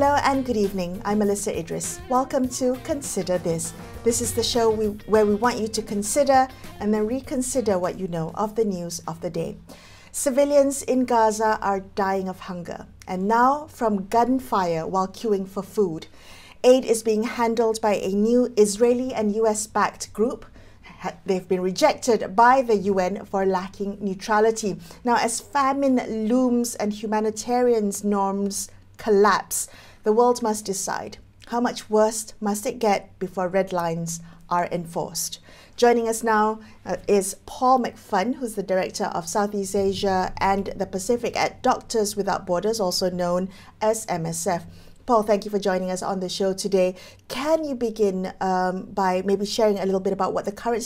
Hello and good evening. I'm Melisa Idris. Welcome to Consider This. This is the show where we want you to consider and then reconsider what you know of the news of the day. Civilians in Gaza are dying of hunger, and now from gunfire while queuing for food. Aid is being handled by a new Israeli and US-backed group. They've been rejected by the UN for lacking neutrality. Now, as famine looms and humanitarian norms collapse, the world must decide how much worse must it get before red lines are enforced. Joining us now is Paul McPhun, who's the Director of Southeast Asia and the Pacific at Doctors Without Borders, also known as MSF. Paul, thank you for joining us on the show today. Can you begin by maybe sharing a little bit about what the current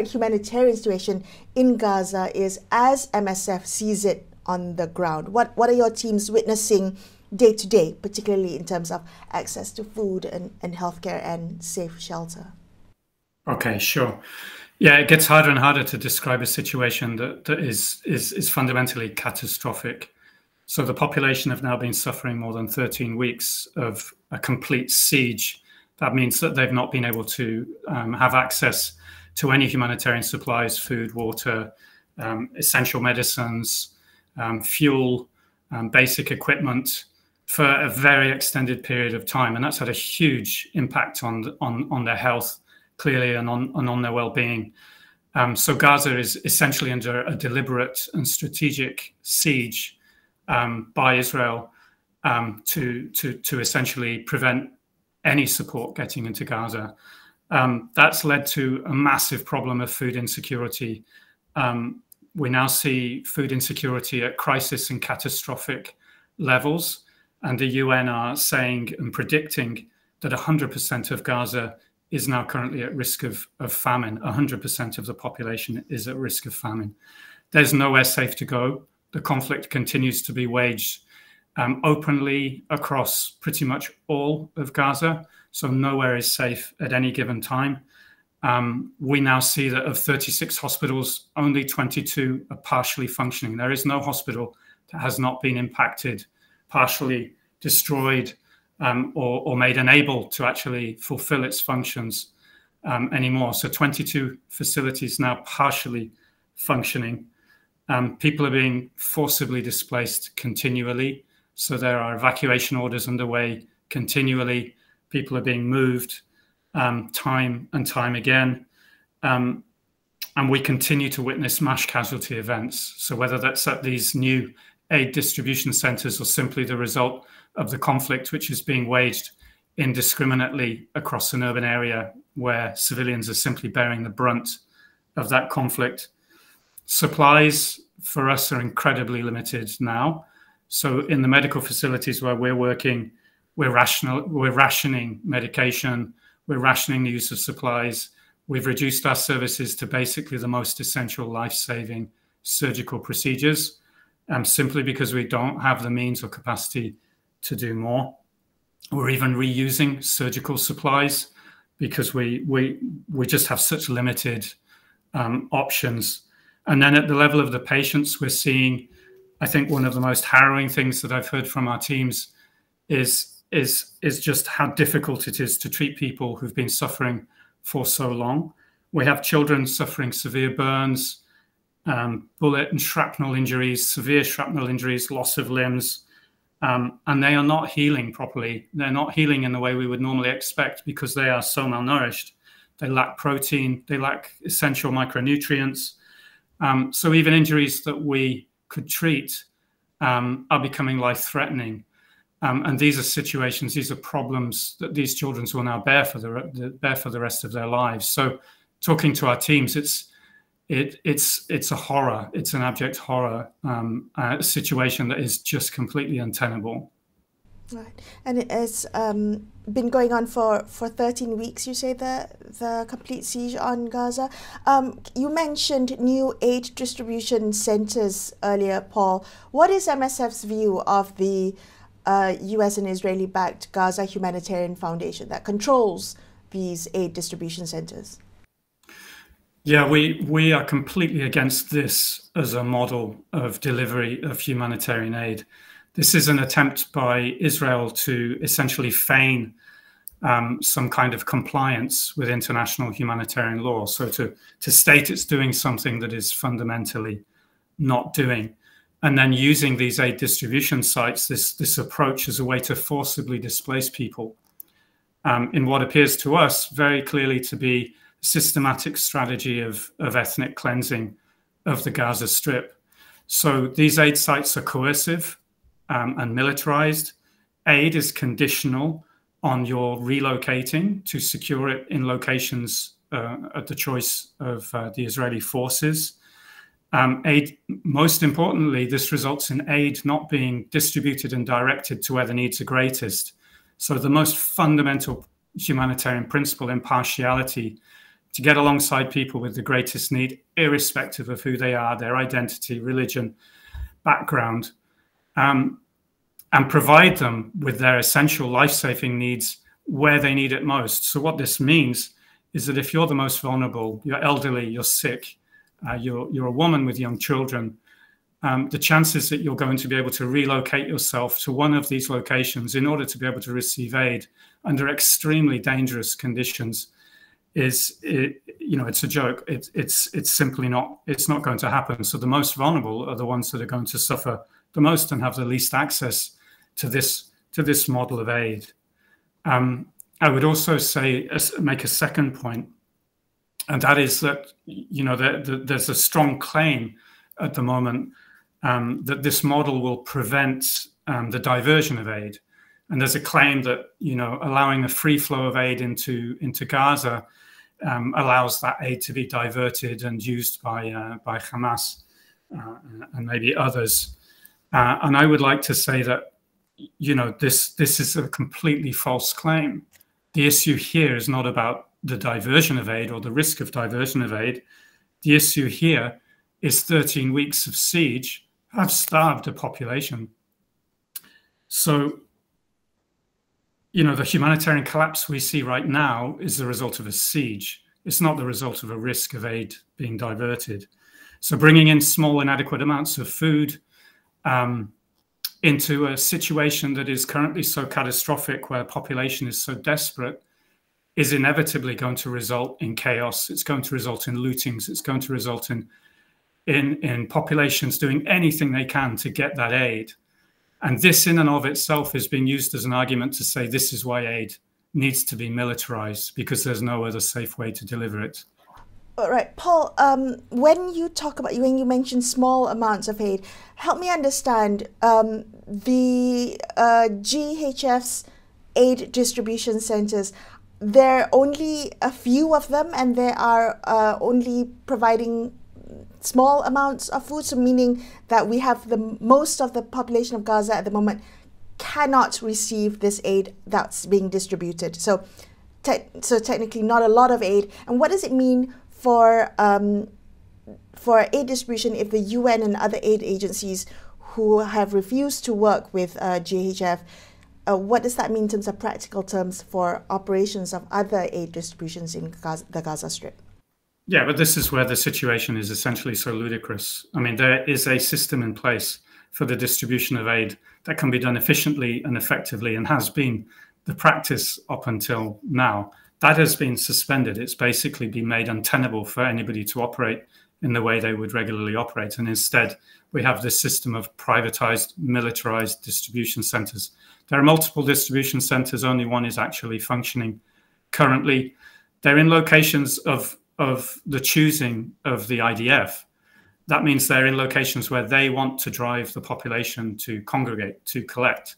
humanitarian situation in Gaza is as MSF sees it on the ground? What are your teams witnessing day to day, particularly in terms of access to food and healthcare and safe shelter? Okay, sure. Yeah, it gets harder and harder to describe a situation that is fundamentally catastrophic. So the population have now been suffering more than 13 weeks of a complete siege. That means that they've not been able to have access to any humanitarian supplies, food, water, essential medicines, fuel, basic equipment for a very extended period of time. And that's had a huge impact on their health, clearly, and on their well-being. So Gaza is essentially under a deliberate and strategic siege by Israel to essentially prevent any support getting into Gaza. That's led to a massive problem of food insecurity. We now see food insecurity at crisis and catastrophic levels, and the UN are saying and predicting that 100% of Gaza is now currently at risk of famine. 100% of the population is at risk of famine. There's nowhere safe to go. The conflict continues to be waged openly across pretty much all of Gaza, so nowhere is safe at any given time. We now see that of 36 hospitals, only 22 are partially functioning. There is no hospital that has not been impacted, partially destroyed, or made unable to actually fulfill its functions anymore. So 22 facilities now partially functioning. People are being forcibly displaced continually. So there are evacuation orders underway continually. People are being moved time and time again. And we continue to witness mass casualty events. So whether that's at these new aid distribution centres or simply the result of the conflict which is being waged indiscriminately across an urban area where civilians are simply bearing the brunt of that conflict. Supplies for us are incredibly limited now. So in the medical facilities where we're working, we're rationing medication, we're rationing the use of supplies. We've reduced our services to basically the most essential life-saving surgical procedures, simply because we don't have the means or capacity to do more. We're even reusing surgical supplies because we just have such limited options. And then at the level of the patients, we're seeing, I think one of the most harrowing things that I've heard from our teams is just how difficult it is to treat people who've been suffering for so long. We have children suffering severe burns, bullet and shrapnel injuries, severe shrapnel injuries, loss of limbs, and they are not healing properly. They're not healing in the way we would normally expect because they are so malnourished. They lack protein, they lack essential micronutrients. So even injuries that we could treat are becoming life-threatening. And these are situations, these are problems that these children will now bear for the rest of their lives. So talking to our teams, it's a horror, it's an abject horror situation that is just completely untenable. Right, and it has been going on for 13 weeks, you say, the complete siege on Gaza. You mentioned new aid distribution centres earlier, Paul. What is MSF's view of the US and Israeli-backed Gaza Humanitarian Foundation that controls these aid distribution centres? Yeah, we are completely against this as a model of delivery of humanitarian aid. This is an attempt by Israel to essentially feign some kind of compliance with international humanitarian law. So to state it's doing something that is fundamentally not doing. And then using these aid distribution sites, this approach as a way to forcibly displace people in what appears to us very clearly to be a systematic strategy of ethnic cleansing of the Gaza Strip. So these aid sites are coercive and militarized. Aid is conditional on your relocating to secure it in locations at the choice of the Israeli forces. Aid, most importantly, this results in aid not being distributed and directed to where the needs are greatest. So the most fundamental humanitarian principle, impartiality, to get alongside people with the greatest need, irrespective of who they are, their identity, religion, background, and provide them with their essential life-saving needs where they need it most. So what this means is that if you're the most vulnerable, you're elderly, you're sick, you're a woman with young children, the chances that you're going to be able to relocate yourself to one of these locations in order to be able to receive aid under extremely dangerous conditions it's a joke. It's simply not, it's not going to happen. So the most vulnerable are the ones that are going to suffer the most and have the least access to this model of aid. I would also say, make a second point, and that is that, there's a strong claim at the moment that this model will prevent the diversion of aid. And there's a claim that, allowing a free flow of aid into Gaza allows that aid to be diverted and used by Hamas and maybe others. And I would like to say that, this is a completely false claim. The issue here is not about the diversion of aid or the risk of diversion of aid. The issue here is 13 weeks of siege have starved a population. So, the humanitarian collapse we see right now is the result of a siege. It's not the result of a risk of aid being diverted. So bringing in small inadequate amounts of food into a situation that is currently so catastrophic, where the population is so desperate, is inevitably going to result in chaos. It's going to result in lootings. It's going to result in populations doing anything they can to get that aid. And this in and of itself is being used as an argument to say this is why aid needs to be militarized, because there's no other safe way to deliver it. All right, Paul, when you mention small amounts of aid, help me understand the GHF's aid distribution centers. There are only a few of them, and they are only providing small amounts of food, so meaning that we have most of the population of Gaza at the moment cannot receive this aid that's being distributed. So technically not a lot of aid. And what does it mean for aid distribution if the UN and other aid agencies who have refused to work with GHF, what does that mean in terms of practical terms for operations of other aid distributions in the Gaza Strip? Yeah, but this is where the situation is essentially so ludicrous. I mean, there is a system in place for the distribution of aid that can be done efficiently and effectively, and has been the practice up until now. That has been suspended. It's basically been made untenable for anybody to operate in the way they would regularly operate. And instead, we have this system of privatized, militarized distribution centers. There are multiple distribution centers. Only one is actually functioning currently. They're in locations of the choosing of the IDF. That means they're in locations where they want to drive the population to congregate, to collect.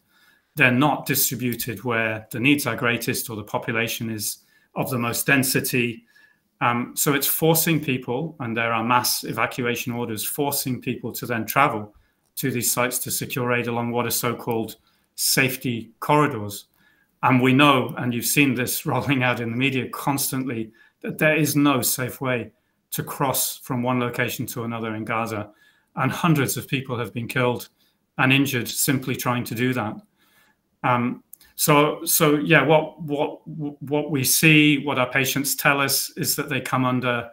They're not distributed where the needs are greatest or the population is of the most density. So it's forcing people, and there are mass evacuation orders, forcing people to then travel to these sites to secure aid along what are so-called safety corridors. And we know, and you've seen this rolling out in the media constantly, that there is no safe way to cross from one location to another in Gaza. And hundreds of people have been killed and injured simply trying to do that. So yeah, what we see, what our patients tell us, is that they come under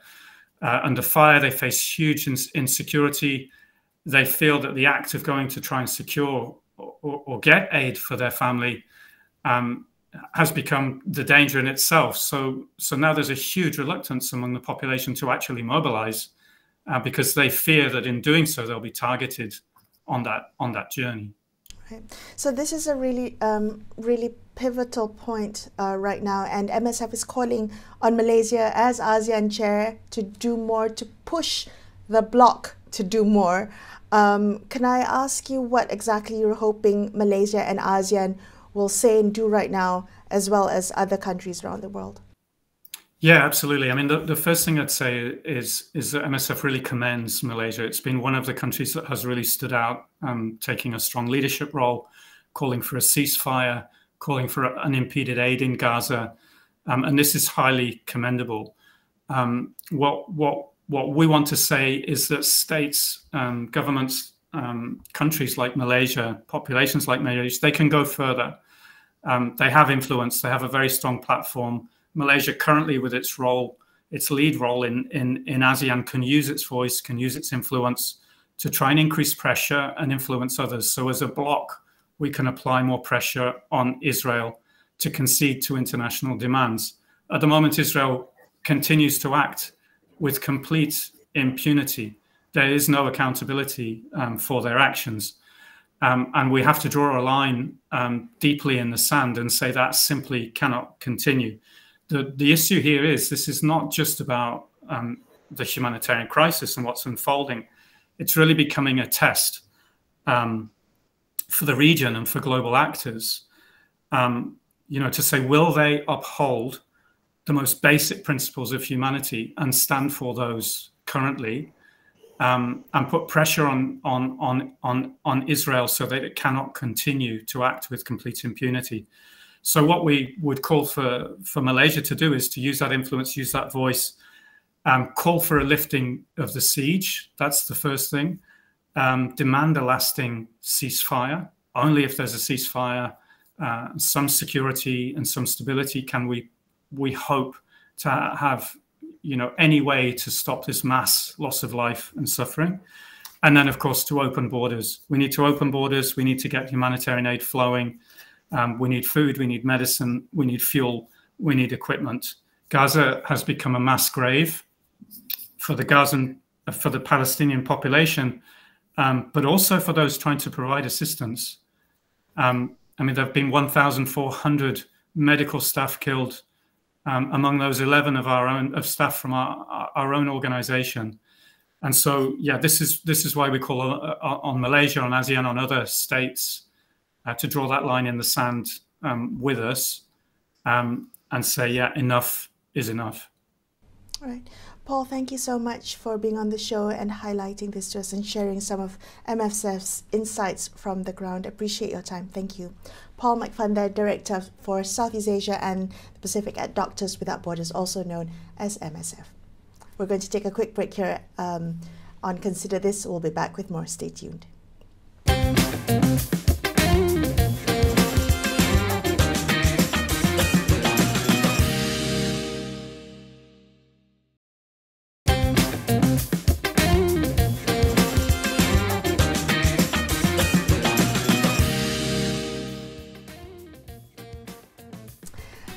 fire. They face huge insecurity. They feel that the act of going to try and secure or get aid for their family has become the danger in itself. So now there's a huge reluctance among the population to actually mobilize because they fear that in doing so they'll be targeted on that journey. Right. So this is a really pivotal point right now, and MSF is calling on Malaysia as ASEAN chair to do more, to push the bloc to do more. Can I ask you what exactly you're hoping Malaysia and ASEAN will say and do right now, as well as other countries around the world? Yeah, absolutely. I mean, the first thing I'd say is that MSF really commends Malaysia. It's been one of the countries that has really stood out, taking a strong leadership role, calling for a ceasefire, calling for unimpeded aid in Gaza, and this is highly commendable. What we want to say is that states, governments, countries like Malaysia, populations like Malaysia, they can go further. They have influence. They have a very strong platform. Malaysia currently, with its lead role in ASEAN, can use its voice, can use its influence to try and increase pressure and influence others. So as a bloc, we can apply more pressure on Israel to concede to international demands. At the moment, Israel continues to act with complete impunity. There is no accountability for their actions. And we have to draw a line deeply in the sand and say that simply cannot continue. The issue here is this is not just about the humanitarian crisis and what's unfolding. It's really becoming a test for the region and for global actors, to say, will they uphold the most basic principles of humanity and stand for those currently, and put pressure on Israel so that it cannot continue to act with complete impunity. So what we would call for Malaysia to do is to use that influence, use that voice, call for a lifting of the siege. That's the first thing. Demand a lasting ceasefire. Only if there's a ceasefire, some security and some stability can we hope to have any way to stop this mass loss of life and suffering. And then, of course, to open borders. We need to open borders. We need to get humanitarian aid flowing. We need food, we need medicine, we need fuel, we need equipment. Gaza has become a mass grave for the Palestinian population, but also for those trying to provide assistance. There have been 1,400 medical staff killed, among those 11 of staff from our own organization. And so, yeah, this is why we call on Malaysia, on ASEAN, on other states to draw that line in the sand with us and say, yeah, enough is enough. All right. Paul, thank you so much for being on the show and highlighting this to us and sharing some of MSF's insights from the ground. Appreciate your time. Thank you. Paul McPhun, the Director for Southeast Asia and the Pacific at Doctors Without Borders, also known as MSF. We're going to take a quick break here on Consider This. We'll be back with more. Stay tuned.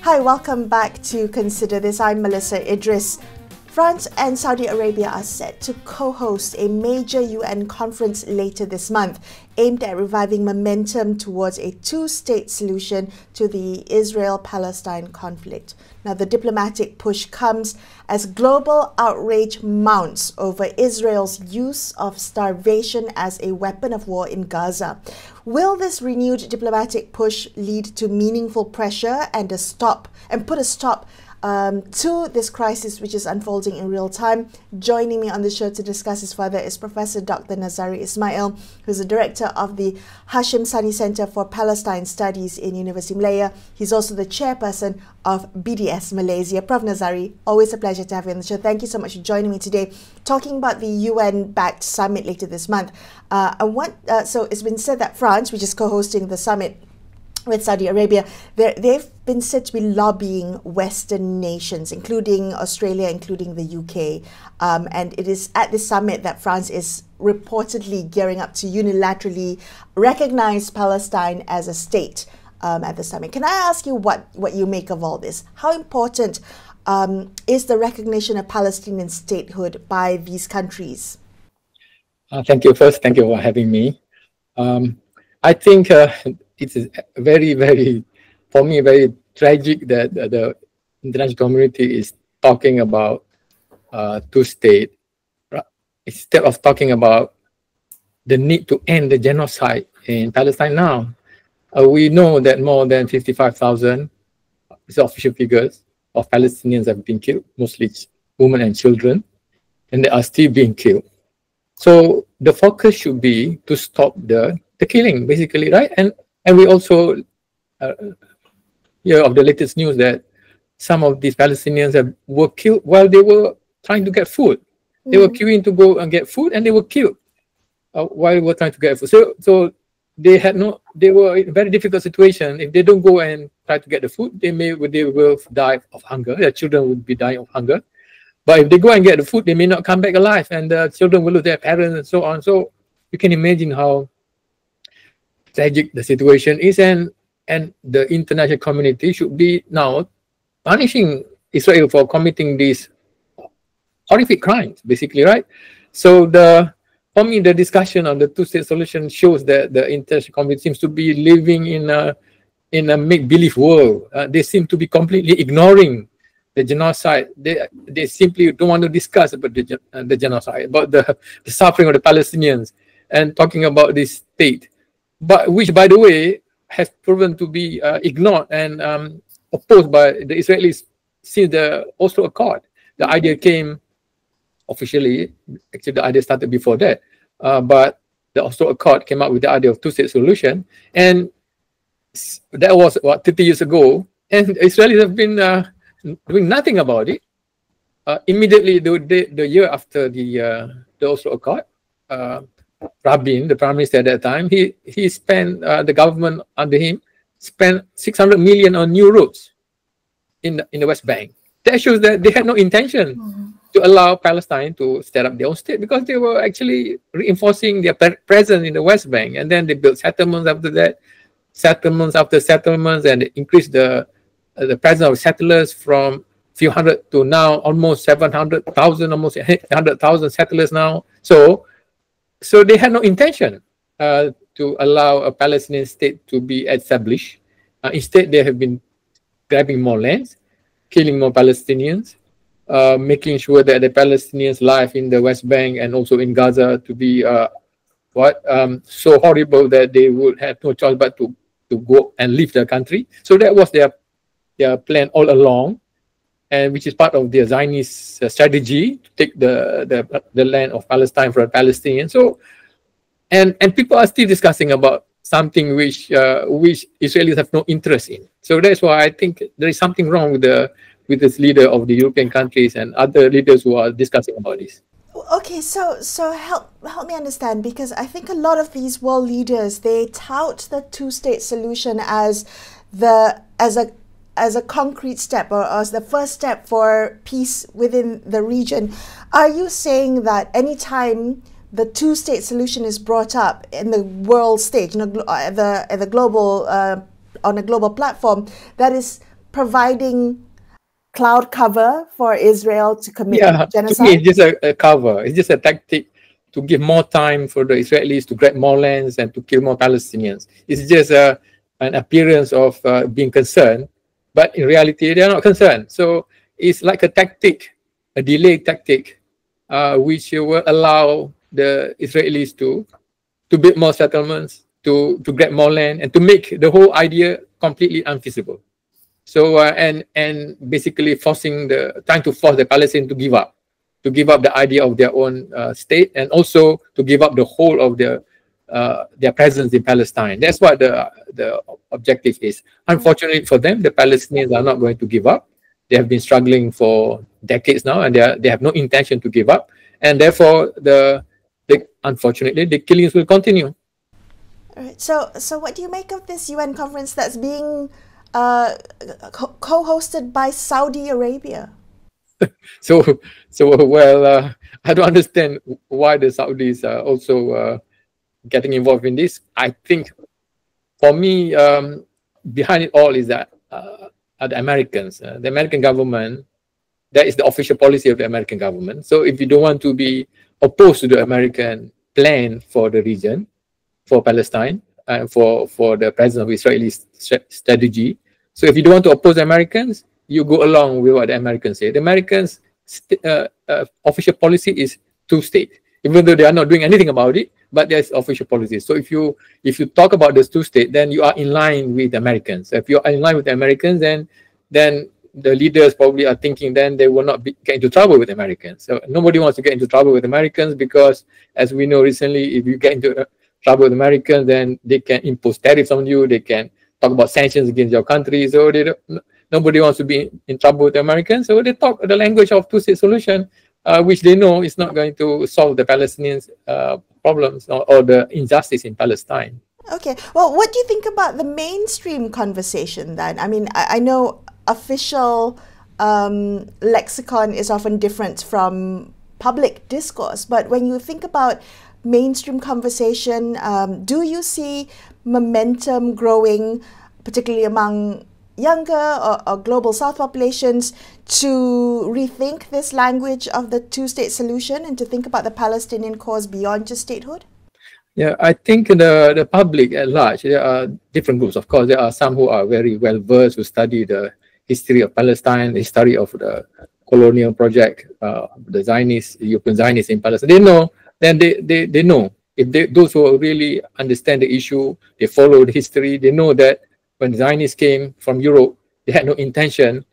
Hi, welcome back to Consider This. I'm Melisa Idris. France and Saudi Arabia are set to co-host a major UN conference later this month, aimed at reviving momentum towards a two-state solution to the Israel-Palestine conflict. Now, the diplomatic push comes as global outrage mounts over Israel's use of starvation as a weapon of war in Gaza. Will this renewed diplomatic push lead to meaningful pressure and put a stop to this crisis, which is unfolding in real time? Joining me on the show to discuss this further is Professor Dr Nazari Ismail, who's the director of the Hashim Sani Centre for Palestine Studies in Universiti Malaya. He's also the chairperson of BDS Malaysia. Prof Nazari, always a pleasure to have you on the show. Thank you so much for joining me today, talking about the UN-backed summit later this month. So it's been said that France, which is co-hosting the summit with Saudi Arabia, they've been said to be lobbying Western nations, including Australia, including the UK. And it is at this summit that France is reportedly gearing up to unilaterally recognize Palestine as a state at the summit. Can I ask you what you make of all this? How important is the recognition of Palestinian statehood by these countries? Thank you. First, thank you for having me. I think it is very, very, for me, very tragic that the international community is talking about two-state instead of talking about the need to end the genocide in Palestine now. We know that more than 55,000, these are official figures, of Palestinians have been killed, mostly women and children, and they are still being killed. So the focus should be to stop the killing, basically, right? And we also hear of the latest news that some of these Palestinians were killed while they were trying to get food. They were queuing to go and get food, and they were killed while they were trying to get food. So they were in a very difficult situation. If they don't go and try to get the food, they will die of hunger. Their children would be dying of hunger. But if they go and get the food, they may not come back alive, and the children will lose their parents and so on. So you can imagine how tragic the situation is, and the international community should be now punishing Israel for committing these horrific crimes, basically, right? So for me, the discussion on the two-state solution shows that the international community seems to be living in a make-believe world. They seem to be completely ignoring the genocide. They simply don't want to discuss about the genocide, about the suffering of the Palestinians, and talking about this state, but which, by the way, has proven to be ignored and opposed by the Israelis since the Oslo Accord. The idea came officially, actually the idea started before that, but the Astro Accord came up with the idea of two-state solution, and that was 30 years ago, and Israelis have been doing nothing about it. Immediately, the year after the Oslo Accord, Rabin, the prime minister at that time, he spent, the government under him spent 600 million on new roads in the West Bank. That shows that they had no intention to allow Palestine to set up their own state, because they were actually reinforcing their presence in the West Bank. And then they built settlements after that, settlements after settlements, and they increased the presence of settlers from few hundred to now almost 700,000, almost 100,000 settlers now. So they had no intention to allow a Palestinian state to be established. Instead, they have been grabbing more lands, killing more Palestinians, making sure that the Palestinians' life in the West Bank and also in Gaza to be so horrible that they would have no choice but to go and leave the country. So that was their plan all along, and which is part of the Zionist strategy to take the land of Palestine for a Palestinian. So, and people are still discussing about something which Israelis have no interest in. So that's why I think there is something wrong with this leader of the European countries and other leaders who are discussing about this. Okay, so help me understand, because I think a lot of these world leaders, they tout the two-state solution as a concrete step, or as the first step for peace within the region. Are you saying that anytime the two-state solution is brought up in the world stage, at the global on a global platform, that is providing cloud cover for Israel to commit genocide? To me, it's just a cover. It's just a tactic to give more time for the Israelis to grab more lands and to kill more Palestinians. It's just an appearance of being concerned, but in reality, they are not concerned. So it's like a tactic, a delay tactic, which will allow the Israelis to build more settlements, to grab more land, and to make the whole idea completely unfeasible. So and basically trying to force the Palestinians to give up the idea of their own state, and also to give up the whole of their presence in Palestine. That's what the objective is. Unfortunately for them, the Palestinians are not going to give up. They have been struggling for decades now, and they have no intention to give up. And therefore, unfortunately, the killings will continue. All right. So what do you make of this UN conference that's being co-hosted by Saudi Arabia? So, well, I don't understand why the Saudis are also getting involved in this. I think, for me, behind it all is that are the Americans, the American government. That is the official policy of the American government. So, if you don't want to be opposed to the American plan for the region, for Palestine, and for the presence of Israeli strategy, so if you don't want to oppose the Americans, you go along with what the Americans say. The Americans' official policy is two-state, even though they are not doing anything about it, but there's official policy. So if you talk about this two-state, then you are in line with the Americans. If you are in line with the Americans, then the leaders probably are thinking then they will not get into trouble with Americans. So nobody wants to get into trouble with Americans, because as we know recently, if you get into trouble with Americans, then they can impose tariffs on you. They can talk about sanctions against your country. So nobody wants to be in trouble with the Americans. So they talk the language of two-state solution, which they know is not going to solve the Palestinians' problems or the injustice in Palestine. Okay. Well, what do you think about the mainstream conversation then? I mean, I know official lexicon is often different from public discourse, but when you think about mainstream conversation, do you see momentum growing, particularly among younger or global South populations, to rethink this language of the two-state solution and to think about the Palestinian cause beyond just statehood? Yeah, I think the public at large, there are different groups. Of course, there are some who are very well versed, who study the history of Palestine, the history of the colonial project, the Zionists, European Zionists in Palestine. They know, then they know. If those who really understand the issue, they follow the history, they know that when Zionists came from Europe, they had no intention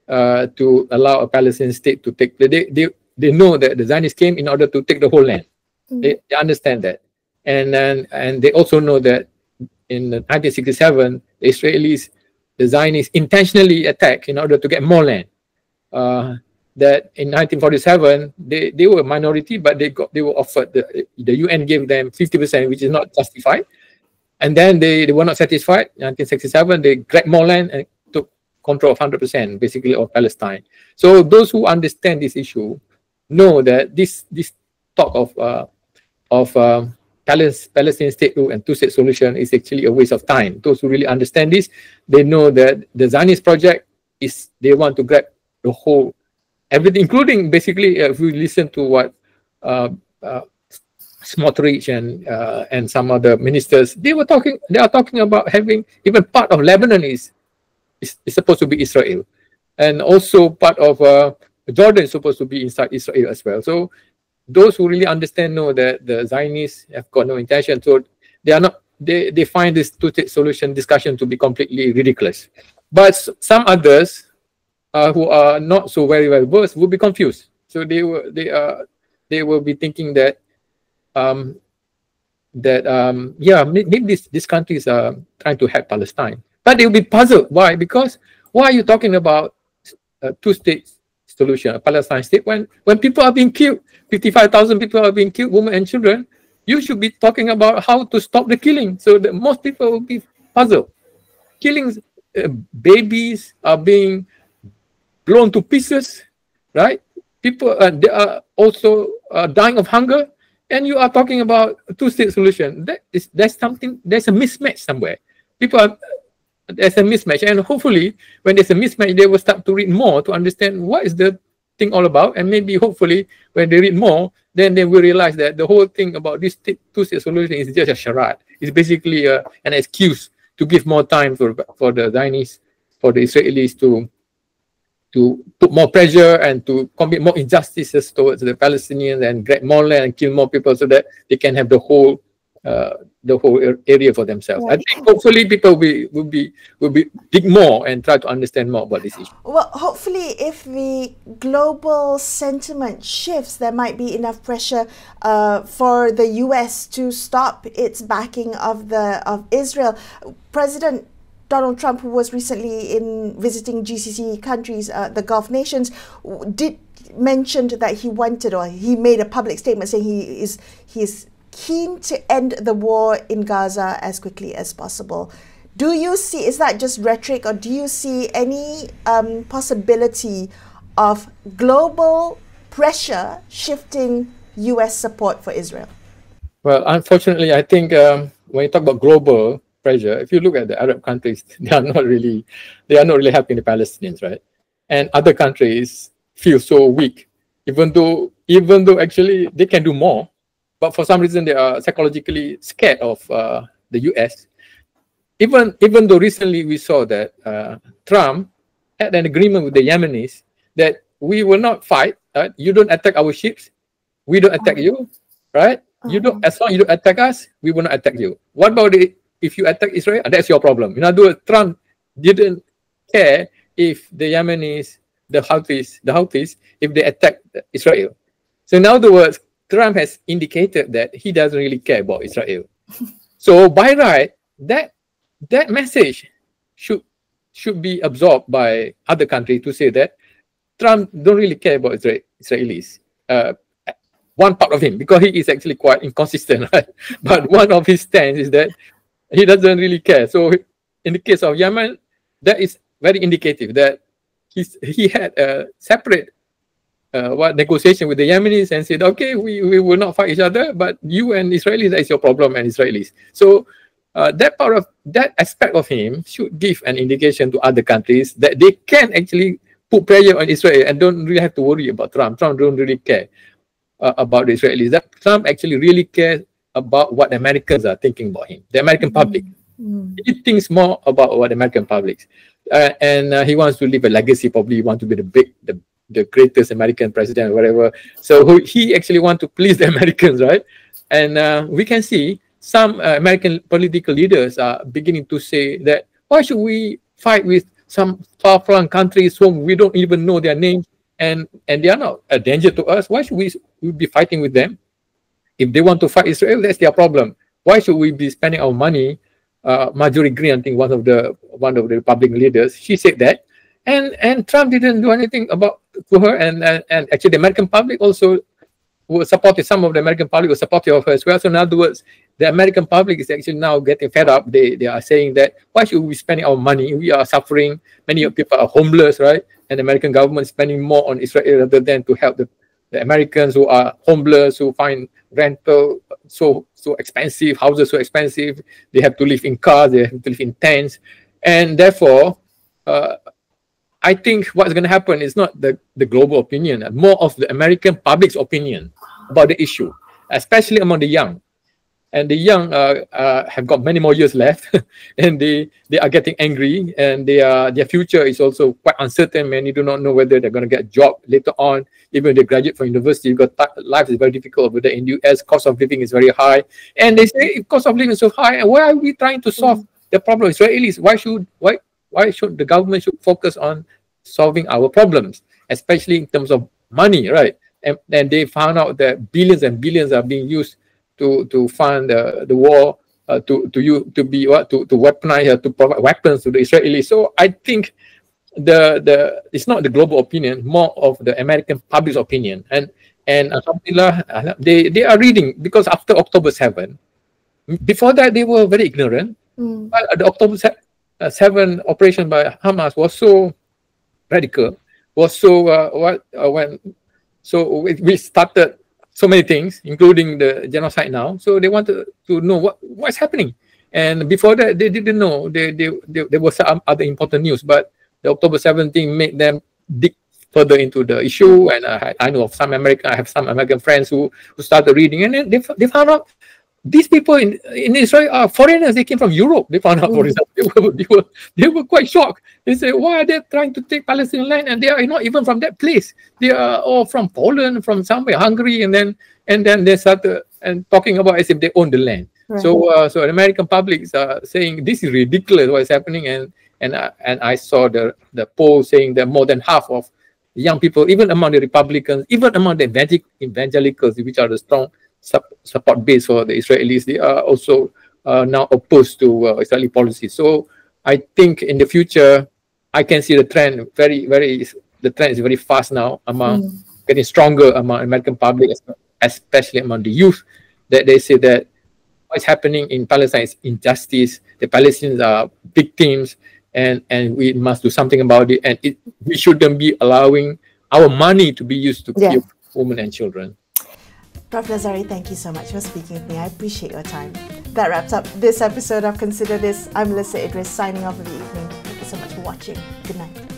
to allow a Palestinian state to take. They know that the Zionists came in order to take the whole land. They understand that. And they also know that in 1967, the Israelis, the Zionists intentionally attacked in order to get more land. That in 1947, they were a minority, but they were offered, the UN gave them 50%, which is not justified. And then they were not satisfied. In 1967, they grabbed more land and took control of 100%, basically, of Palestine. So those who understand this issue know that this talk of Palestinian statehood and two-state solution is actually a waste of time. Those who really understand this, they know that the Zionist project is, they want to grab the whole, everything, including basically, if we listen to what Smotrich and some other ministers, they are talking about having even part of Lebanon is supposed to be Israel, and also part of Jordan is supposed to be inside Israel as well. So those who really understand know that the Zionists have got no intention. So they are not. They find this two-state solution discussion to be completely ridiculous. But some others who are not so very well versed will be confused. So they will be thinking that maybe these countries are trying to help Palestine, but they will be puzzled. Why? Because why are you talking about a two-state solution, a Palestine state, when people are being killed, 55,000 people are being killed, women and children? You should be talking about how to stop the killing. So that most people will be puzzled. Killings, babies are being blown to pieces, right? People they are also dying of hunger, and you are talking about a two-state solution. There's a mismatch somewhere. There's a mismatch, and hopefully when there's a mismatch, they will start to read more to understand what is the thing all about, and maybe hopefully when they read more, then they will realize that the whole thing about this two-state solution is just a charade. It's basically an excuse to give more time for the Zionists, for the Israelis to put more pressure and to commit more injustices towards the Palestinians and grab more land and kill more people so that they can have the whole area for themselves. Right. I think hopefully people will be dig more and try to understand more about this issue. Well, hopefully if the global sentiment shifts, there might be enough pressure for the US to stop its backing of Israel. President Donald Trump, who was recently visiting GCC countries, the Gulf nations, did mention that he wanted, or he made a public statement saying he is keen to end the war in Gaza as quickly as possible. Do you see, is that just rhetoric, or do you see any possibility of global pressure shifting US support for Israel? Well, unfortunately, I think when you talk about global pressure, if you look at the Arab countries, they are not really helping the Palestinians, right? And other countries feel so weak, even though actually they can do more, but for some reason they are psychologically scared of the US. Even though recently we saw that Trump had an agreement with the Yemenis that we will not fight. You don't attack our ships, we don't attack you, right? You don't, as long as you don't attack us, we will not attack you. What about it if you attack Israel? That's your problem. In other words, Trump didn't care if the Yemenis, the Houthis, if they attack Israel. So in other words, Trump has indicated that he doesn't really care about Israel. So by right, that message should be absorbed by other countries to say that Trump don't really care about Israelis. One part of him, because he is actually quite inconsistent, right? But one of his stance is that he doesn't really care. So in the case of Yemen, that is very indicative that he had a separate negotiation with the Yemenis and said, okay, we will not fight each other, but you and Israelis, that is your problem, and Israelis. So that aspect of him should give an indication to other countries that they can actually put pressure on Israel and don't really have to worry about Trump. Trump don't really care about the Israelis. That Trump actually really cares about what Americans are thinking about him, the American public. He thinks more about what the American public, and he wants to leave a legacy. Probably he wants to be the greatest American president or whatever. So he actually wants to please the Americans, right? And we can see some American political leaders are beginning to say that why should we fight with some far-flung countries whom we don't even know their names, and they are not a danger to us? Why should we be fighting with them? If they want to fight Israel, that's their problem. Why should we be spending our money? Marjorie Greene, I think one of the Republican leaders, she said that, and Trump didn't do anything to her, and actually the American public also were supportive. Some of the American public were supportive of her as well. So in other words, the American public is actually now getting fed up. They are saying that why should we be spending our money? We are suffering. Many people are homeless, right? And the American government is spending more on Israel rather than to help the Americans who are homeless, who find rental so expensive, houses so expensive. They have to live in cars, they have to live in tents, and therefore, I think what's going to happen is not the global opinion, more of the American public's opinion about the issue, especially among the young. And the young have got many more years left, and they are getting angry, and their future is also quite uncertain. Many do not know whether they're going to get a job later on. Even if they graduate from university, life is very difficult over there in the US. Cost of living is very high, and they say if cost of living is so high, why are we trying to solve the problem of Israelis? Why should the government should focus on solving our problems, especially in terms of money, right? And they found out that billions and billions are being used to fund the war, to weaponize, to provide weapons to the Israelis. So I think it's not the global opinion, more of the American public's opinion. And alhamdulillah, they are reading, because after October 7, before that they were very ignorant. But the October 7 operation by Hamas was so radical, was so we started so many things, including the genocide now. So they wanted to know what's happening. And before that, they didn't know. There was some other important news, but the October 17 made them dig further into the issue. And I know of I have some American friends who started reading, and then they found out these people in Israel are foreigners. They came from Europe. They found out, for example, they were quite shocked. They said, why are they trying to take Palestinian land? And they are not even from that place. They are all from Poland, from somewhere, Hungary, and then they started talking about as if they own the land. Right. So the American public is saying this is ridiculous what is happening, and I saw the poll saying that more than half of the young people, even among the Republicans, even among the evangelicals, which are the strong support base for the Israelis, they are also now opposed to Israeli policy. So I think in the future, I can see the trend the trend is very fast now among getting stronger among American public, especially among the youth, that they say that what's happening in Palestine is injustice. The Palestinians are victims, and we must do something about it. And we shouldn't be allowing our money to be used to kill women and children. Prof Nazari, thank you so much for speaking with me. I appreciate your time. That wraps up this episode of Consider This. I'm Melisa Idris signing off for the evening. Thank you so much for watching. Good night.